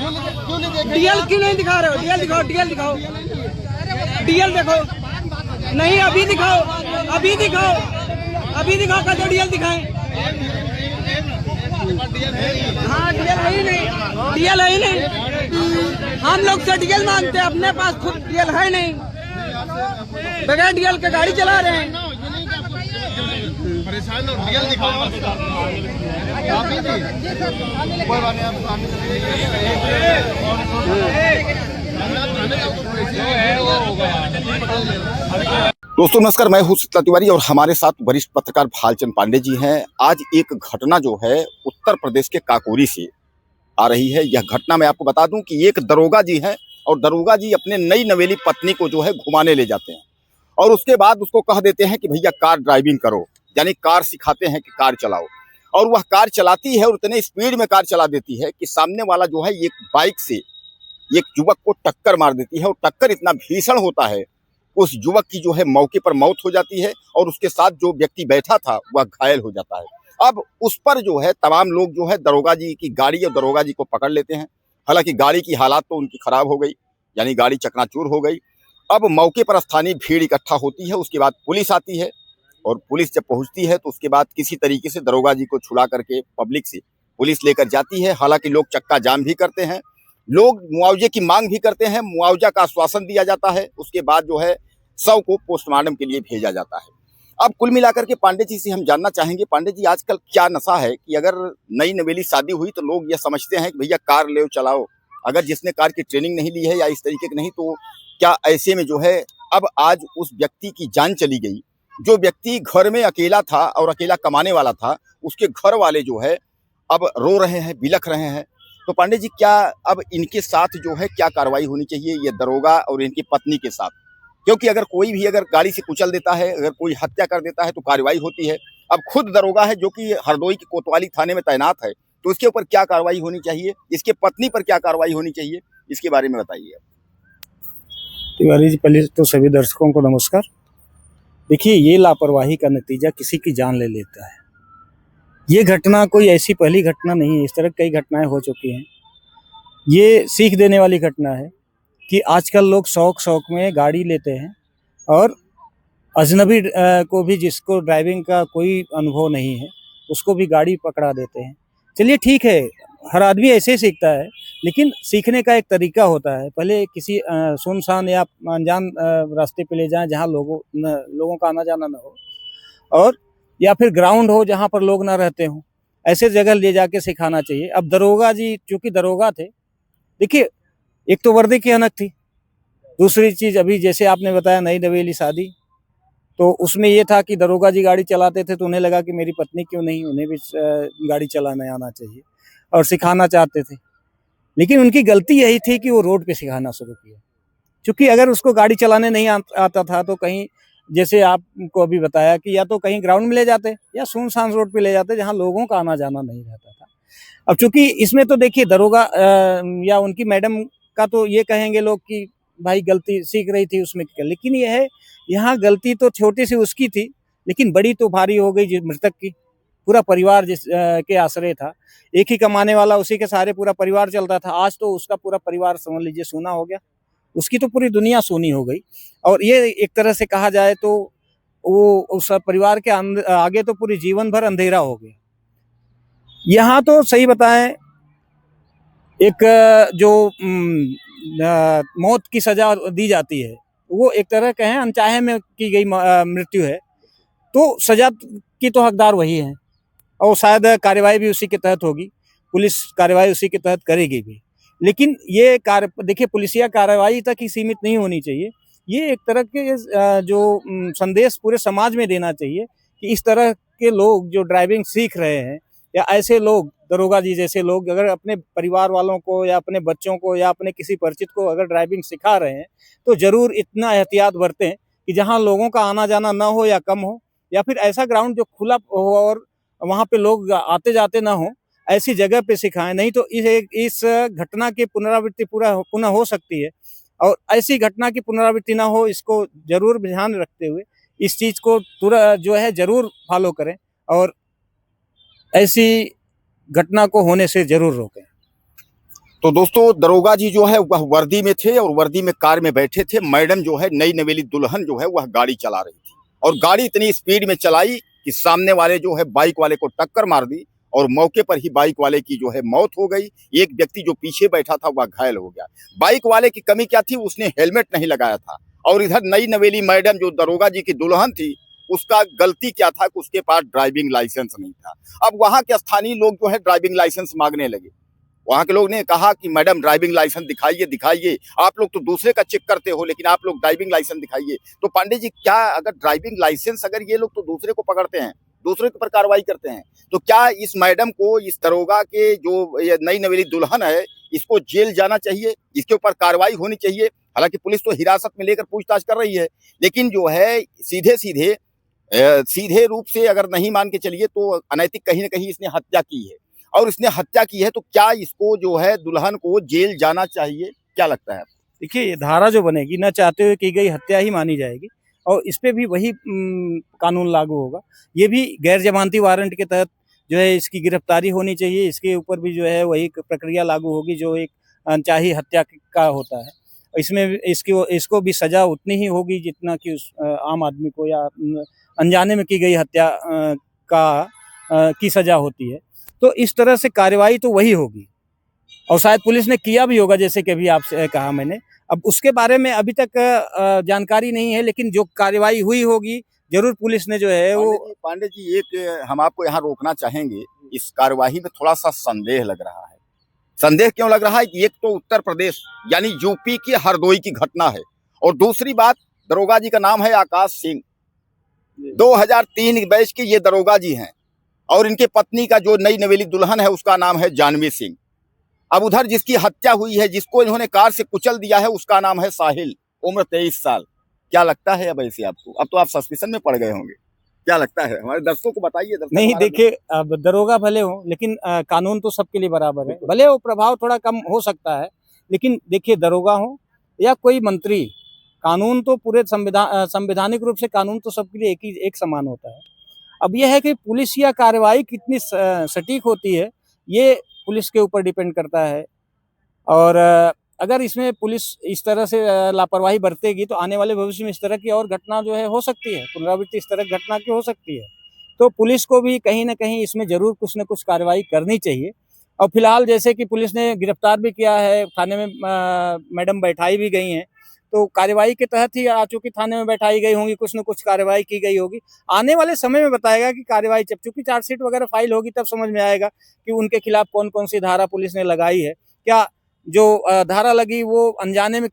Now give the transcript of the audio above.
DL क्यों नहीं दिखा रहे हो? डीएल दिखाओ, डीएल दिखाओ, डीएल देखो। नहीं, अभी दिखाओ, अभी दिखाओ, अभी दिखाओ का तो डीएल दिखाएं। हाँ, डीएल है ही नहीं, डीएल है ही नहीं। हम लोग से डीएल मांगते हैं, अपने पास खुद डीएल है नहीं, बगैर डीएल के गाड़ी चला रहे हैं। परेशान हो, डीएल दिखाओ। दोस्तों नमस्कार, मैं हूं शीतला तिवारी और हमारे साथ वरिष्ठ पत्रकार भालचंद पांडे जी हैं। आज एक घटना जो है उत्तर प्रदेश के काकोरी से आ रही है। यह घटना मैं आपको बता दूं कि एक दरोगा जी हैं और दरोगा जी अपने नई नवेली पत्नी को जो है घुमाने ले जाते हैं और उसके बाद उसको कह देते हैं कि भैया कार ड्राइविंग करो, यानी कार सिखाते हैं कि कार चलाओ। और वह कार चलाती है और उतने स्पीड में कार चला देती है कि सामने वाला जो है एक बाइक से एक युवक को टक्कर मार देती है और टक्कर इतना भीषण होता है, उस युवक की जो है मौके पर मौत हो जाती है और उसके साथ जो व्यक्ति बैठा था वह घायल हो जाता है। अब उस पर जो है तमाम लोग जो है दरोगा जी की गाड़ी और दरोगा जी को पकड़ लेते हैं। हालांकि गाड़ी की हालात तो उनकी खराब हो गई, यानी गाड़ी चकनाचूर हो गई। अब मौके पर स्थानीय भीड़ इकट्ठा होती है, उसके बाद पुलिस आती है और पुलिस जब पहुंचती है तो उसके बाद किसी तरीके से दरोगा जी को छुड़ा करके पब्लिक से पुलिस लेकर जाती है। हालांकि लोग चक्का जाम भी करते हैं, लोग मुआवजे की मांग भी करते हैं, मुआवजा का आश्वासन दिया जाता है। उसके बाद जो है शव को पोस्टमार्टम के लिए भेजा जाता है। अब कुल मिलाकर के पांडे जी से हम जानना चाहेंगे, पांडे जी आजकल क्या नशा है कि अगर नई नवेली शादी हुई तो लोग ये समझते हैं कि भैया कार ले चलाओ, अगर जिसने कार की ट्रेनिंग नहीं ली है या इस तरीके की नहीं, तो क्या ऐसे में जो है अब आज उस व्यक्ति की जान चली गई। जो व्यक्ति घर में अकेला था और अकेला कमाने वाला था, उसके घर वाले जो है अब रो रहे हैं, बिलख रहे हैं। तो पांडे जी क्या अब इनके साथ जो है क्या कार्रवाई होनी चाहिए, ये दरोगा और इनकी पत्नी के साथ? क्योंकि अगर कोई भी अगर गाड़ी से कुचल देता है, अगर कोई हत्या कर देता है तो कार्रवाई होती है। अब खुद दरोगा है जो कि हरदोई के कोतवाली थाने में तैनात है, तो इसके ऊपर क्या कार्रवाई होनी चाहिए, इसके पत्नी पर क्या कार्रवाई होनी चाहिए, इसके बारे में बताइए। तिवारी जी, पहले तो सभी दर्शकों को नमस्कार। देखिए, ये लापरवाही का नतीजा किसी की जान ले लेता है। ये घटना कोई ऐसी पहली घटना नहीं है, इस तरह कई घटनाएं हो चुकी हैं। ये सीख देने वाली घटना है कि आजकल लोग शौक में गाड़ी लेते हैं और अजनबी को भी, जिसको ड्राइविंग का कोई अनुभव नहीं है, उसको भी गाड़ी पकड़ा देते हैं। चलिए ठीक है, हर आदमी ऐसे ही सीखता है, लेकिन सीखने का एक तरीका होता है। पहले किसी सुनसान या अनजान रास्ते पे ले जाएं जहां लोगों का आना जाना ना हो, और या फिर ग्राउंड हो जहां पर लोग ना रहते हों, ऐसे जगह ले जाके सिखाना चाहिए। अब दरोगा जी चूंकि दरोगा थे, देखिए एक तो वर्दी की अनक थी, दूसरी चीज़ अभी जैसे आपने बताया नई नवेली शादी, तो उसमें ये था कि दरोगा जी गाड़ी चलाते थे तो उन्हें लगा कि मेरी पत्नी क्यों नहीं, उन्हें भी गाड़ी चलाने आना चाहिए और सिखाना चाहते थे। लेकिन उनकी गलती यही थी कि वो रोड पे सिखाना शुरू किया, क्योंकि अगर उसको गाड़ी चलाने नहीं आता था तो कहीं, जैसे आपको अभी बताया, कि या तो कहीं ग्राउंड में ले जाते या सुनसान रोड पे ले जाते जहाँ लोगों का आना जाना नहीं रहता था। अब चूंकि इसमें तो देखिए दरोगा या उनकी मैडम का तो ये कहेंगे लोग कि भाई गलती सीख रही थी उसमें, लेकिन ये है यहाँ गलती तो छोटी सी उसकी थी, लेकिन बड़ी तो भारी हो गई मृतक की। पूरा परिवार जिस के आश्रय था, एक ही कमाने वाला, उसी के सहारे पूरा परिवार चलता था। आज तो उसका पूरा परिवार समझ लीजिए सूना हो गया, उसकी तो पूरी दुनिया सूनी हो गई। और ये एक तरह से कहा जाए तो वो उस परिवार के आगे तो पूरी जीवन भर अंधेरा हो गया। यहाँ तो सही बताएं, एक जो मौत की सजा दी जाती है वो एक तरह कहें अनचाहे में की गई मृत्यु है, तो सजा की तो हकदार वही है और शायद कार्यवाही भी उसी के तहत होगी, पुलिस कार्यवाही उसी के तहत करेगी भी। लेकिन ये देखिए, पुलिसिया कार्रवाई तक ही सीमित नहीं होनी चाहिए। ये एक तरह के जो संदेश पूरे समाज में देना चाहिए कि इस तरह के लोग जो ड्राइविंग सीख रहे हैं, या ऐसे लोग दरोगा जी जैसे लोग अगर अपने परिवार वालों को या अपने बच्चों को या अपने किसी परिचित को अगर ड्राइविंग सिखा रहे हैं, तो जरूर इतना एहतियात बरतें कि जहां लोगों का आना जाना ना हो या कम हो, या फिर ऐसा ग्राउंड जो खुला हो और वहां पे लोग आते जाते ना हो, ऐसी जगह पे सिखाएं। नहीं तो इस घटना की पुनरावृत्ति पुनः हो सकती है, और ऐसी घटना की पुनरावृत्ति ना हो, इसको जरूर ध्यान रखते हुए इस चीज को तुरंत जो है जरूर फॉलो करें और ऐसी घटना को होने से जरूर रोकें। तो दोस्तों दरोगा जी जो है वह वर्दी में थे और वर्दी में कार में बैठे थे। मैडम जो है नई नवेली दुल्हन जो है वह गाड़ी चला रही थी और गाड़ी इतनी स्पीड में चलाई कि सामने वाले जो है बाइक वाले को टक्कर मार दी और मौके पर ही बाइक वाले की जो है मौत हो गई। एक व्यक्ति जो पीछे बैठा था वह घायल हो गया। बाइक वाले की कमी क्या थी, उसने हेलमेट नहीं लगाया था। और इधर नई नवेली मैडम जो दरोगा जी की दुल्हन थी, उसका गलती क्या था कि उसके पास ड्राइविंग लाइसेंस नहीं था। अब वहां के स्थानीय लोग जो है ड्राइविंग लाइसेंस मांगने लगे। वहां के लोग ने कहा कि मैडम ड्राइविंग लाइसेंस दिखाइए दिखाइए, आप लोग तो दूसरे का चेक करते हो लेकिन आप लोग ड्राइविंग लाइसेंस दिखाइए। तो पांडे जी, क्या अगर ड्राइविंग लाइसेंस अगर ये लोग तो दूसरे को पकड़ते हैं, दूसरे के ऊपर कार्रवाई करते हैं, तो क्या इस मैडम को, इस दरोगा के जो ये नई नवेली दुल्हन है, इसको जेल जाना चाहिए, इसके ऊपर कार्रवाई होनी चाहिए। हालांकि पुलिस तो हिरासत में लेकर पूछताछ कर रही है, लेकिन जो है सीधे रूप से अगर नहीं मान के चलिए तो अनैतिक कहीं ना कहीं इसने हत्या की है। और इसने हत्या की है तो क्या इसको जो है दुल्हन को जेल जाना चाहिए, क्या लगता है? देखिए, ये धारा जो बनेगी न चाहते हुए की गई हत्या ही मानी जाएगी और इस पे भी वही कानून लागू होगा। ये भी गैर जमानती वारंट के तहत जो है इसकी गिरफ्तारी होनी चाहिए। इसके ऊपर भी जो है वही प्रक्रिया लागू होगी जो एक अनचाही हत्या का होता है। इसमें इसको भी सजा उतनी ही होगी जितना कि उस आम आदमी को या अनजाने में की गई हत्या की सजा होती है। तो इस तरह से कार्रवाई तो वही होगी और शायद पुलिस ने किया भी होगा, जैसे कि अभी आपसे कहा मैंने। अब उसके बारे में अभी तक जानकारी नहीं है, लेकिन जो कार्रवाई हुई होगी जरूर पुलिस ने जो है वो। पांडे जी, एक हम आपको यहाँ रोकना चाहेंगे। इस कार्यवाही में थोड़ा सा संदेह लग रहा है। संदेह क्यों लग रहा है कि एक तो उत्तर प्रदेश यानी यूपी की हरदोई की घटना है और दूसरी बात, दरोगा जी का नाम है आकाश सिंह। 2003 बैच के ये दरोगा जी हैं और इनके पत्नी का जो नई नवेली दुल्हन है उसका नाम है जानवी सिंह। अब उधर जिसकी हत्या हुई है, जिसको इन्होंने कार से कुचल दिया है, उसका नाम है साहिल, उम्र 23 साल। क्या लगता है अब ऐसे आपको? अब तो आप सस्पेंशन में पड़ गए होंगे, क्या लगता है? हमारे दर्शकों को बताइए। नहीं, देखिए, अब दरोगा भले हो लेकिन कानून तो सबके लिए बराबर है। भले वो प्रभाव थोड़ा कम हो सकता है, लेकिन देखिए, दरोगा हो या कोई मंत्री, कानून तो पूरे संवैधानिक रूप से कानून तो सबके लिए एक समान होता है। अब यह है कि पुलिस या कार्रवाई कितनी सटीक होती है, ये पुलिस के ऊपर डिपेंड करता है। और अगर इसमें पुलिस इस तरह से लापरवाही बरतेगी तो आने वाले भविष्य में इस तरह की और घटना जो है हो सकती है, पुनरावृत्ति इस तरह की घटना की हो सकती है। तो पुलिस को भी कहीं ना कहीं इसमें जरूर कुछ न कुछ कार्रवाई करनी चाहिए। और फिलहाल जैसे कि पुलिस ने गिरफ्तार भी किया है, थाने में मैडम बैठाई भी गई हैं, तो कार्रवाई के तहत ही आ चूंकि थाने में बैठाई गई होंगी, कुछ न कुछ कार्रवाई की गई होगी। आने वाले समय में बताएगा कि कार्रवाई, जब चूंकि चार्जशीट वगैरह फाइल होगी तब समझ में आएगा कि उनके खिलाफ कौन कौन सी धारा पुलिस ने लगाई है। क्या जो धारा लगी वो अनजाने में की